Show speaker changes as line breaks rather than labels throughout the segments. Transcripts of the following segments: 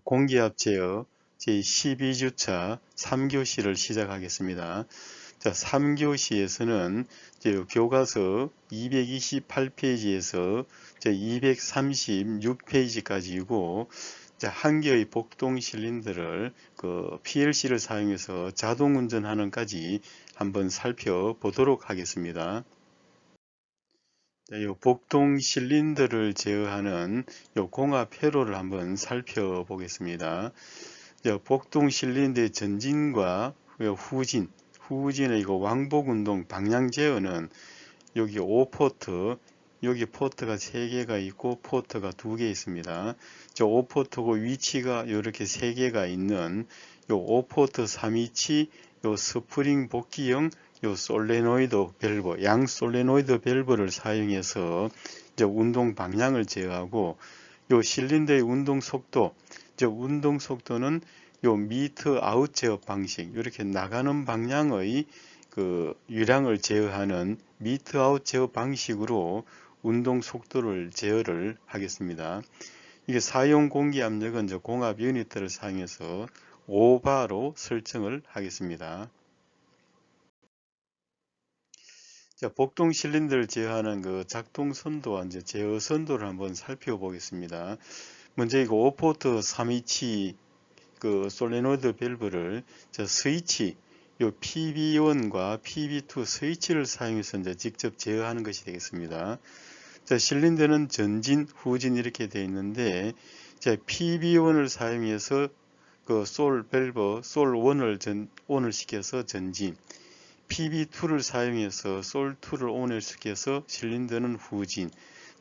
공기압 제어 제12주차 3교시를 시작하겠습니다. 3교시에서는 교과서 228페이지에서 236페이지까지이고 한 개의 복동 실린더를 PLC를 사용해서 자동 운전하는까지 한번 살펴보도록 하겠습니다. 이 복동 실린더를 제어하는 공합 회로를 한번 살펴보겠습니다. 복동 실린더의 전진과 후진의 왕복 운동 방향 제어는 여기 5포트, 여기 포트가 3개가 있고 포트가 2개 있습니다. 5포트고 위치가 이렇게 3개가 있는 요 5포트 3위치 요 스프링 복귀형 요 솔레노이드 밸브, 양 솔레노이드 밸브를 사용해서 운동 방향을 제어하고 요 실린더의 운동 속도는 요 미터 아웃 제어 방식, 이렇게 나가는 방향의 유량을 제어하는 미터 아웃 제어 방식으로 운동 속도를 제어를 하겠습니다. 이게 사용 공기 압력은 공압 유니트를 사용해서 5바로 설정을 하겠습니다. 복동 실린더를 제어하는 작동 선도와 제어 선도를 한번 살펴보겠습니다. 먼저 이거 5포트 3위치 솔레노이드 밸브를 스위치 요 PB1과 PB2 스위치를 사용해서 직접 제어하는 것이 되겠습니다. 실린더는 전진, 후진 이렇게 되어 있는데 PB1을 사용해서 솔 밸브, 솔 1을 온을 시켜서 전진, PB2를 사용해서 솔2를 온을 시켜서 실린더는 후진.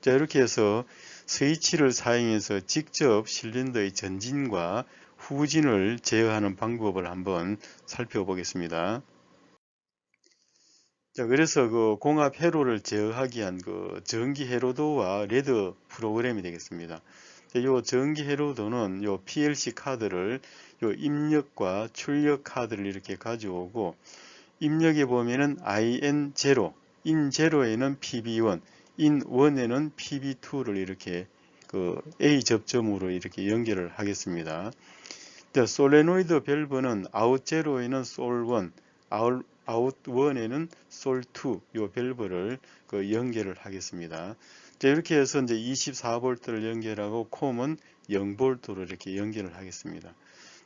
이렇게 해서 스위치를 사용해서 직접 실린더의 전진과 후진을 제어하는 방법을 한번 살펴보겠습니다. 그래서 공합 회로를 제어하기 위한 전기 회로도와 레드 프로그램이 되겠습니다. 이 전기 회로도는 요 PLC 카드를 요 입력과 출력 카드를 이렇게 가져오고, 입력에 보면은 IN0, IN0에는 PB1, IN1에는 PB2를 이렇게 A 접점으로 이렇게 연결을 하겠습니다. 솔레노이드 밸브는 아웃0에는 솔1, 아웃1에는 솔2 요 밸브를 연결을 하겠습니다. 이렇게 해서 이제 24V를 연결하고 콤은 0V로 이렇게 연결을 하겠습니다.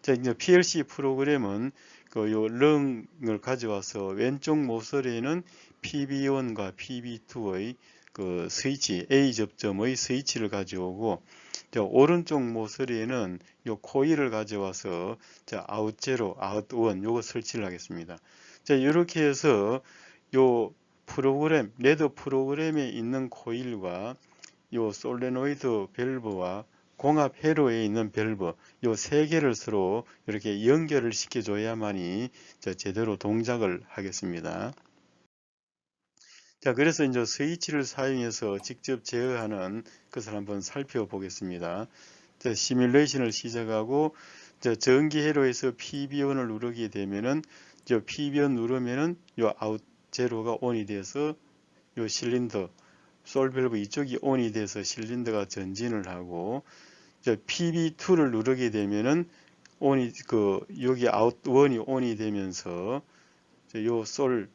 이제 PLC 프로그램은 요 렁을 가져와서 왼쪽 모서리에는 PB1과 PB2의 스위치, A 접점의 스위치를 가져오고, 오른쪽 모서리에는 요 코일을 가져와서 아웃0, 아웃1 요거 설치를 하겠습니다. 이렇게 해서 요 프로그램, 레드 프로그램에 있는 코일과 요 솔레노이드 밸브와 공합 회로에 있는 밸브, 요 세 개를 서로 이렇게 연결을 시켜줘야만이 제대로 동작을 하겠습니다. 그래서 이제 스위치를 사용해서 직접 제어하는 것을 한번 살펴보겠습니다. 시뮬레이션을 시작하고, 전기 회로에서 PB1을 누르게 되면은, PB1 누르면은 요 아웃 제로가 온이 돼서 요 실린더, 솔 밸브 이쪽이 온이 돼서 실린더가 전진을 하고, PB2를 누르게 되면은 온이 여기 아웃 1이 온이 되면서 요 솔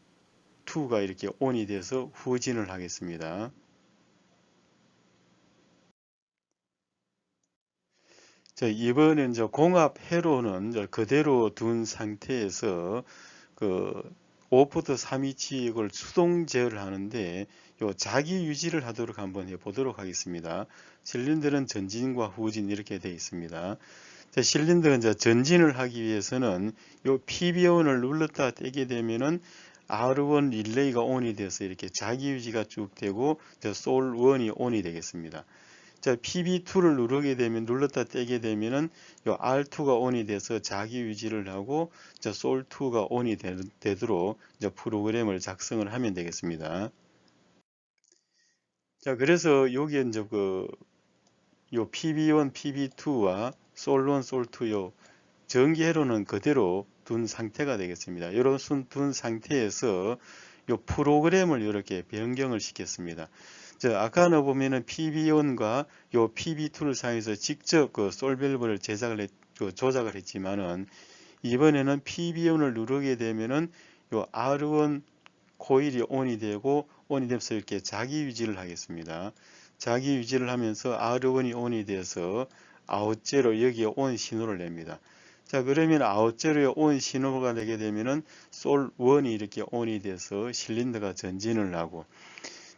2가 이렇게 온이 돼서 후진을 하겠습니다. 이번엔 공합 회로는 그대로 둔 상태에서 5포트 3위치 이걸 수동 제어를 하는데 자기 유지를 하도록 한번 해보도록 하겠습니다. 실린더는 전진과 후진 이렇게 되어 있습니다. 실린더가 전진을 하기 위해서는 요 PB1을 눌렀다 떼게 되면은 R1 릴레이가 온이 돼서 이렇게 자기 유지가 쭉 되고 솔 1이 온이 되겠습니다. PB2를 누르게 되면, 눌렀다 떼게 되면은 요 R2가 온이 돼서 자기 유지를 하고 솔2가 온이 되도록 프로그램을 작성을 하면 되겠습니다. 그래서 여기에 이제 요 PB1, PB2와 솔1, 솔2 요 전기 회로는 그대로 둔 상태가 되겠습니다. 이런 둔 상태에서 요 프로그램을 이렇게 변경을 시켰습니다. 아까는 보면은 PB1과 요 PB2를 사용해서 직접 그 솔밸브를 조작을 했지만은 이번에는 PB1을 누르게 되면은 요 R1 코일이 온이 되고 온이 되면서 이렇게 자기 유지를 하겠습니다. 자기 유지를 하면서 R1이 온이 돼서 아웃제로 여기에 온 신호를 냅니다. 자, 그러면 아웃제로에 온 신호가 되게 되면은 솔1이 이렇게 온이 돼서 실린더가 전진을 하고,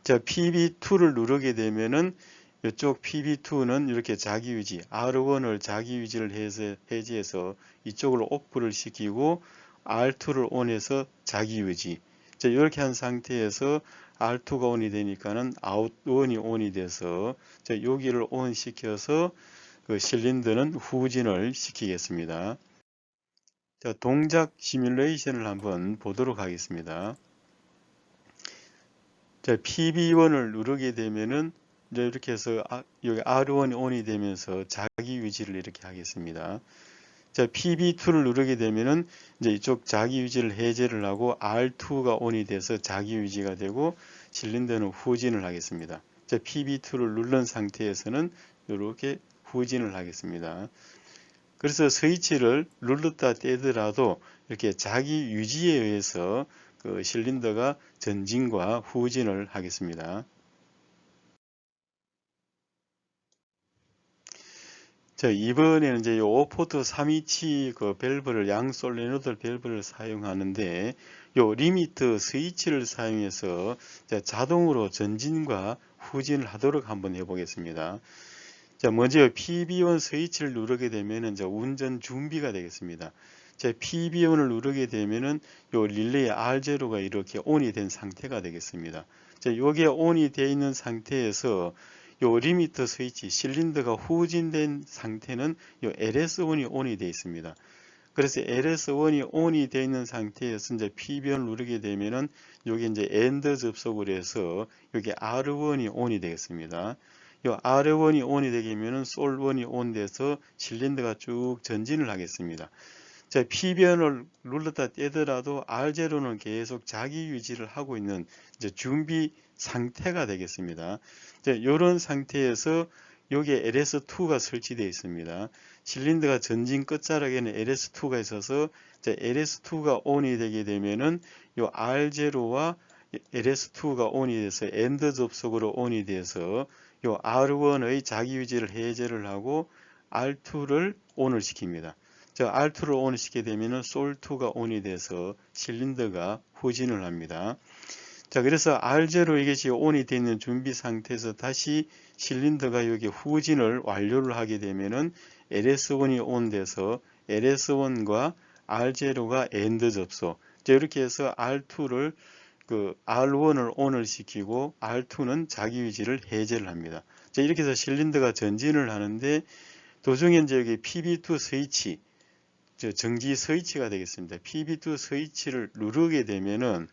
자, PB2를 누르게 되면은 이쪽 PB2는 이렇게 자기 유지, R1을 자기 유지를 해서 해제해서 이쪽으로 오프를 시키고 R2를 온해서 자기 유지. 자, 이렇게 한 상태에서 R2가 온이 되니까는 아웃1이 온이 돼서 자, 여기를 온 시켜서 그 실린더는 후진을 시키겠습니다. 자, 동작 시뮬레이션을 한번 보도록 하겠습니다. 자, PB1을 누르게 되면은 이제 이렇게 해서 여기 R1이 온이 되면서 자기 유지를 이렇게 하겠습니다. 자, PB2를 누르게 되면은 이제 이쪽 자기 유지를 해제를 하고 R2가 온이 돼서 자기 유지가 되고 실린더는 후진을 하겠습니다. 자, PB2를 누른 상태에서는 이렇게 후진을 하겠습니다. 그래서 스위치를 눌렀다 떼더라도 이렇게 자기 유지에 의해서 그 실린더가 전진과 후진을 하겠습니다. 자, 이번에는 이제 요 5포트 3위치 그 밸브를 양 솔레노드 밸브를 사용하는데 요 리미트 스위치를 사용해서 자동으로 전진과 후진을 하도록 한번 해보겠습니다. 자, 먼저 PB1 스위치를 누르게 되면은 이제 운전 준비가 되겠습니다. 자, PB1을 누르게 되면은 요 릴레이 R0가 이렇게 온이 된 상태가 되겠습니다. 자, 요게 온이 되어 있는 상태에서 요 리미터 스위치 실린더가 후진된 상태는 요 LS1이 온이 되어 있습니다. 그래서 LS1이 온이 되어 있는 상태에서 이제 PB1을 누르게 되면은 요게 이제 엔드 접속을 해서 여기 R1이 온이 되겠습니다. 요 R1이 온이 되면은 솔1이 온 돼서 실린더가 쭉 전진을 하겠습니다. 자, PBN을 눌렀다 떼더라도 R0는 계속 자기 유지를 하고 있는 이제 준비 상태가 되겠습니다. 자, 이런 상태에서 여기에 LS2가 설치되어 있습니다. 실린더가 전진 끝자락에는 LS2가 있어서 LS2가 온이 되게 되면은 요 R0와 LS2가 온이 돼서 엔드 접속으로 온이 돼서 요 R1의 자기 유지를 해제를 하고 R2를 온을 시킵니다. R2를 온 시키게 되면은 솔2가 온이 돼서 실린더가 후진을 합니다. 자, 그래서 R0 이것이 온이 되어 있는 준비 상태에서 다시 실린더가 여기 후진을 완료를 하게 되면은 LS1이 온 돼서 LS1과 R0가 엔드 접속. 자, 이렇게 해서 R2를 그 R1을 온을 시키고 R2는 자기 유지를 해제를 합니다. 자, 이렇게 해서 실린더가 전진을 하는데 도중에 이제 여기 PB2 스위치, 정지 스위치가 되겠습니다. PB2 스위치를 누르게 되면은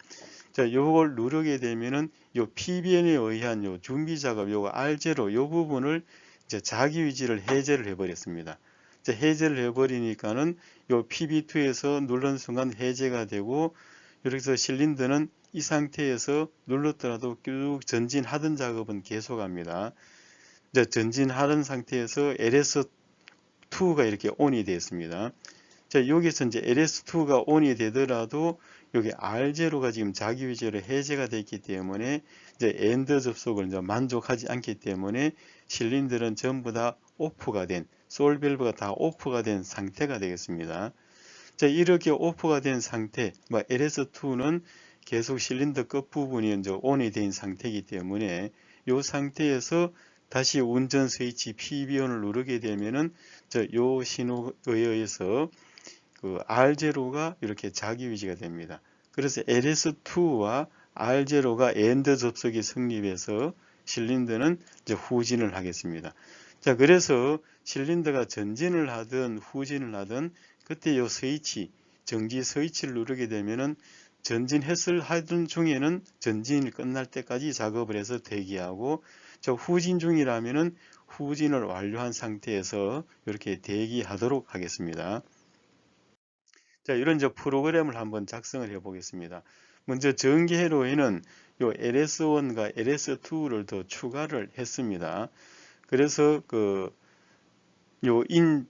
자, 요걸 누르게 되면은 요 PBN에 의한 요 준비 작업, 요 R0, 요 부분을 이제 자기 유지를 해제를 해버렸습니다. 해제를 해버리니까는 요 PB2에서 누른 순간 해제가 되고 이렇게 해서 실린더는 이 상태에서 눌렀더라도 쭉 전진하던 작업은 계속합니다. 이제 전진하던 상태에서 LS2가 이렇게 온이 되었습니다. 자, 여기서 이제 LS2가 온이 되더라도 여기 R0가 지금 자기 유지로 해제가 됐기 때문에 이제 엔드 접속을 이제 만족하지 않기 때문에 실린더는 전부 다 오프가 된, 솔 밸브가 다 오프가 된 상태가 되겠습니다. 자, 이렇게 오프가 된 상태, LS2는 계속 실린더 끝부분이 이제 온이 된 상태이기 때문에 이 상태에서 다시 운전 스위치 PB1을 누르게 되면은 요 신호에 의해서 그 R0가 이렇게 자기 유지가 됩니다. 그래서 LS2와 R0가 엔드 접속이 성립해서 실린더는 이제 후진을 하겠습니다. 자, 그래서 실린더가 전진을 하든 후진을 하든 그때 요 스위치, 정지 스위치를 누르게 되면은 전진했을 하던 중에는 전진이 끝날 때까지 작업을 해서 대기하고 후진 중이라면은 후진을 완료한 상태에서 이렇게 대기하도록 하겠습니다. 자, 이런 프로그램을 한번 작성을 해 보겠습니다. 먼저 전기 회로에는 요 LS1과 LS2를 더 추가를 했습니다. 그래서 요 in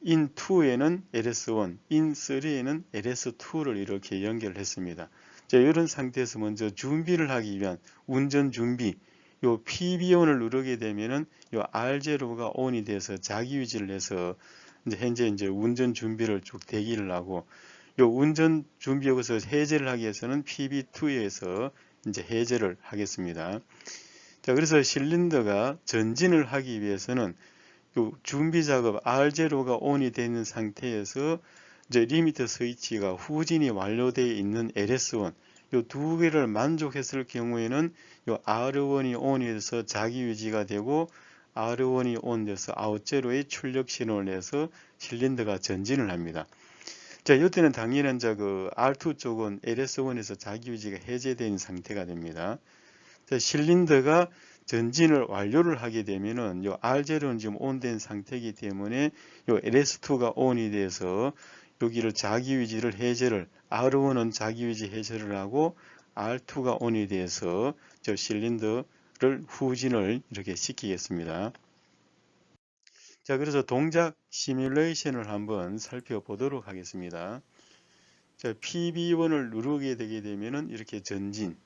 2에는 LS1, in 3에는 LS2를 이렇게 연결했습니다. 자, 이런 상태에서 먼저 준비를 하기 위한 운전 준비, 요 PB1을 누르게 되면은 요 R0가 ON이 돼서 자기 유지를 해서 현재 운전 준비를 쭉 대기를 하고, 요 운전 준비 여기서 해제를 하기 위해서는 PB2에서 해제를 하겠습니다. 자, 그래서 실린더가 전진을 하기 위해서는 요 준비 작업 R0가 ON이 되는 상태에서 리미터 스위치가 후진이 완료되어 있는 LS1 요 두 개를 만족했을 경우에는 요 R1이 ON이 돼서 자기 유지가 되고 R1이 ON 돼서 아웃제로의 출력 신호를 내서 실린더가 전진을 합니다. 자, 이때는 당연히 R2 쪽은 LS1에서 자기 유지가 해제된 상태가 됩니다. 자, 실린더가 전진을 완료를 하게 되면은 요 R0는 지금 온된 상태이기 때문에 요 LS2가 ON이 돼서 여기를 자기 유지를 해제를, R1은 자기 유지 해제를 하고 R2가 ON이 돼서 저 실린더를 후진을 이렇게 시키겠습니다. 자, 그래서 동작 시뮬레이션을 한번 살펴보도록 하겠습니다. 자, PB1을 누르게 되게 되면은 이렇게 전진,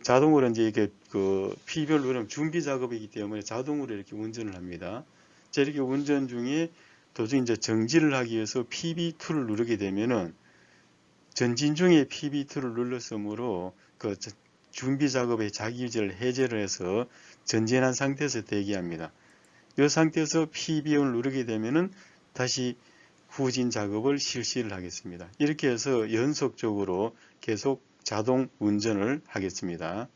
자동으로 이게 PB를 누르면 준비 작업이기 때문에 자동으로 이렇게 운전을 합니다. 자, 이렇게 운전 중에 도중에 정지를 하기 위해서 PB2를 누르게 되면은 전진 중에 PB2를 눌렀으므로 준비 작업의 자기 유지를 해제를 해서 전진한 상태에서 대기합니다. 이 상태에서 PB1을 누르게 되면은 다시 후진 작업을 실시를 하겠습니다. 이렇게 해서 연속적으로 계속 자동 운전을 하겠습니다.